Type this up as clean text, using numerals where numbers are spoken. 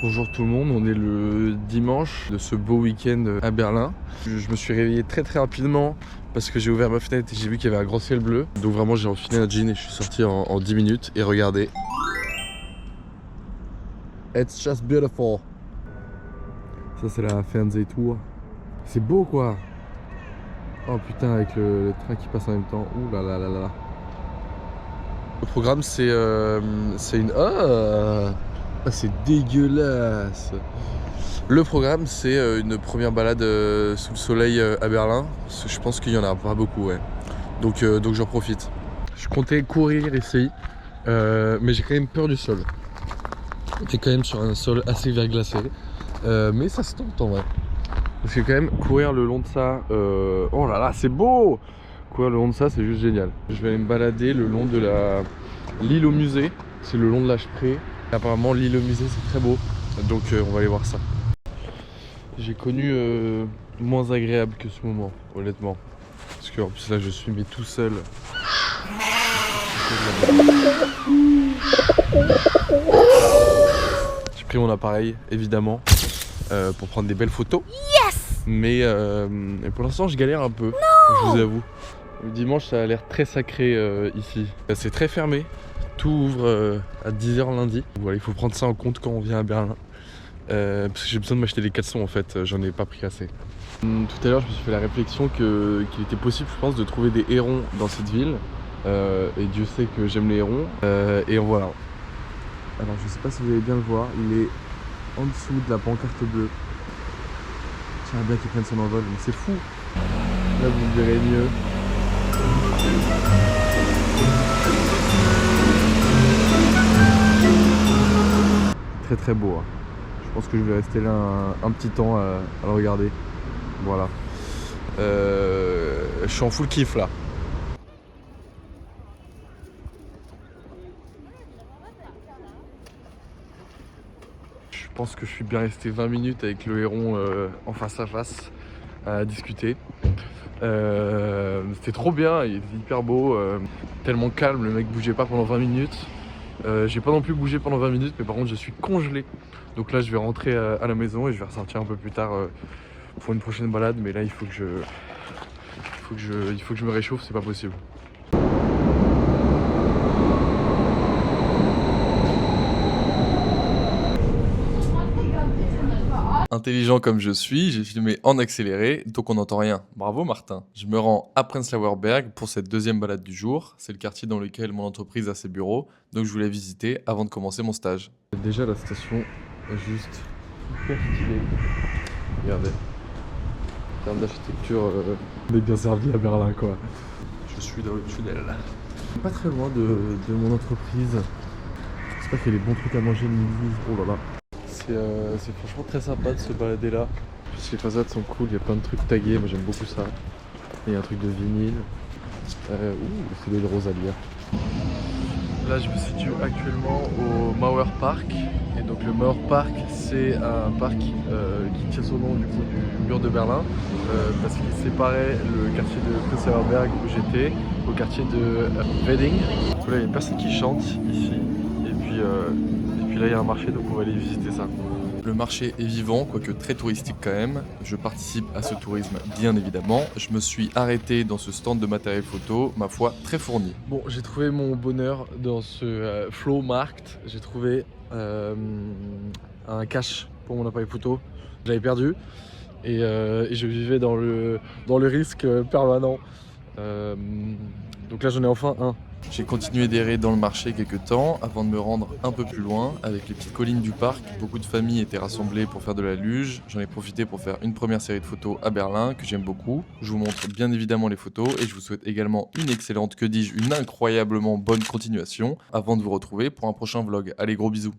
Bonjour tout le monde, on est le dimanche de ce beau week-end à Berlin. Je me suis réveillé très rapidement parce que j'ai ouvert ma fenêtre et j'ai vu qu'il y avait un grand ciel bleu. Donc vraiment j'ai enfilé un jean et je suis sorti en 10 minutes et regardez. It's just beautiful. Ça c'est la Fernsehtour. C'est beau quoi. Oh putain avec le train qui passe en même temps. Ouh là là là là. Le programme c'est une... Ah, c'est dégueulasse. Le programme c'est une première balade sous le soleil à Berlin. Je pense qu'il y en a pas beaucoup, ouais. Donc j'en profite. Je comptais courir ici, mais j'ai quand même peur du sol. On est quand même sur un sol assez verglacé, mais ça se tente en vrai. Parce que quand même courir le long de ça, oh là là c'est beau. Courir le long de ça c'est juste génial. Je vais aller me balader le long de l'île au musée. C'est le long de l'Hpree. Apparemment l'île au musée c'est très beau, donc on va aller voir ça. J'ai connu moins agréable que ce moment, honnêtement. Parce que en plus là je suis mais tout seul. J'ai pris mon appareil évidemment pour prendre des belles photos. Yes! Mais pour l'instant je galère un peu, je vous avoue. Le dimanche ça a l'air très sacré ici. C'est très fermé. Tout ouvre à 10 h lundi. Voilà, il faut prendre ça en compte quand on vient à Berlin. Parce que j'ai besoin de m'acheter des caleçons en fait, j'en ai pas pris assez. Tout à l'heure je me suis fait la réflexion qu'il était possible je pense de trouver des hérons dans cette ville. Et Dieu sait que j'aime les hérons. Et voilà. Alors je sais pas si vous allez bien le voir, il est en dessous de la pancarte bleue. J'aimerais bien qu'il prenne son envol, mais c'est fou. Là vous le verrez mieux. Très beau. Hein. Je pense que je vais rester là un petit temps à le regarder. Voilà. Je suis en full kiff là. Je pense que je suis bien resté 20 minutes avec le héron en face à face à discuter. C'était trop bien, il était hyper beau, tellement calme, le mec bougeait pas pendant 20 minutes. J'ai pas non plus bougé pendant 20 minutes, mais par contre je suis congelé. Donc là je vais rentrer à la maison et je vais ressortir un peu plus tard pour une prochaine balade. Mais là il faut que je me réchauffe, c'est pas possible. Intelligent comme je suis, j'ai filmé en accéléré, donc on n'entend rien. Bravo Martin. Je me rends à Prenzlauer Berg pour cette deuxième balade du jour. C'est le quartier dans lequel mon entreprise a ses bureaux, donc je voulais visiter avant de commencer mon stage. Déjà la station est juste hyper stylée. Regardez. En termes d'architecture, on est bien servi à Berlin quoi. Je suis dans le tunnel. Pas très loin de mon entreprise. J'espère qu'il y a des bons trucs à manger le midi. Oh là là. C'est franchement très sympa de se balader là. Parce que les façades sont cool, il y a plein de trucs tagués, moi j'aime beaucoup ça. Il y a un truc de vinyle. C'est des roses à lire. Là je me situe actuellement au Mauer Park. Et donc le Mauer Park c'est un parc qui tient son nom du coup du mur de Berlin. Parce qu'il séparait le quartier de Prenzlauer Berg où j'étais au quartier de Wedding. Là il y a une personne qui chante ici. Et puis là il y a un marché donc on va aller visiter ça. Le marché est vivant, quoique très touristique quand même. Je participe à ce tourisme bien évidemment. Je me suis arrêté dans ce stand de matériel photo, ma foi très fourni. Bon, j'ai trouvé mon bonheur dans ce Flohmarkt. J'ai trouvé un cache pour mon appareil photo. Je l'avais perdu et je vivais dans le risque permanent. Donc là j'en ai enfin un. J'ai continué d'errer dans le marché quelques temps avant de me rendre un peu plus loin avec les petites collines du parc. Beaucoup de familles étaient rassemblées pour faire de la luge. J'en ai profité pour faire une première série de photos à Berlin que j'aime beaucoup. Je vous montre bien évidemment les photos et je vous souhaite également une excellente, que dis-je, une incroyablement bonne continuation avant de vous retrouver pour un prochain vlog. Allez, gros bisous.